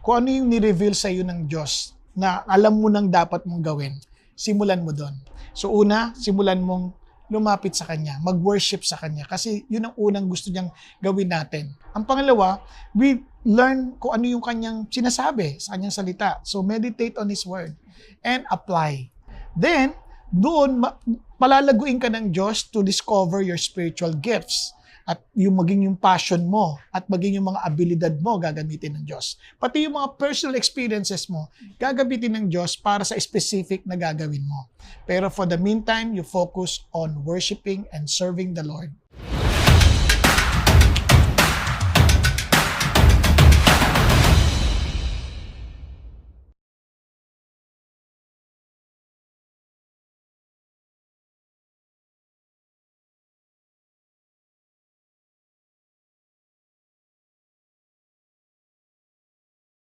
kung ano yung ni-reveal sa iyo ng Diyos na alam mo nang dapat mong gawin, simulan mo doon. So una, simulan mong lumapit sa Kanya, mag-worship sa Kanya kasi yun ang unang gusto niyang gawin natin. Ang pangalawa, we learn kung ano yung Kanyang sinasabi sa Kanyang salita. So meditate on His Word and apply. Then, doon, palalaguin ka ng Diyos to discover your spiritual gifts at yung maging yung passion mo at maging yung mga abilidad mo gagamitin ng Diyos. Pati yung mga personal experiences mo gagamitin ng Diyos para sa specific na gagawin mo. Pero for the meantime, you focus on worshiping and serving the Lord.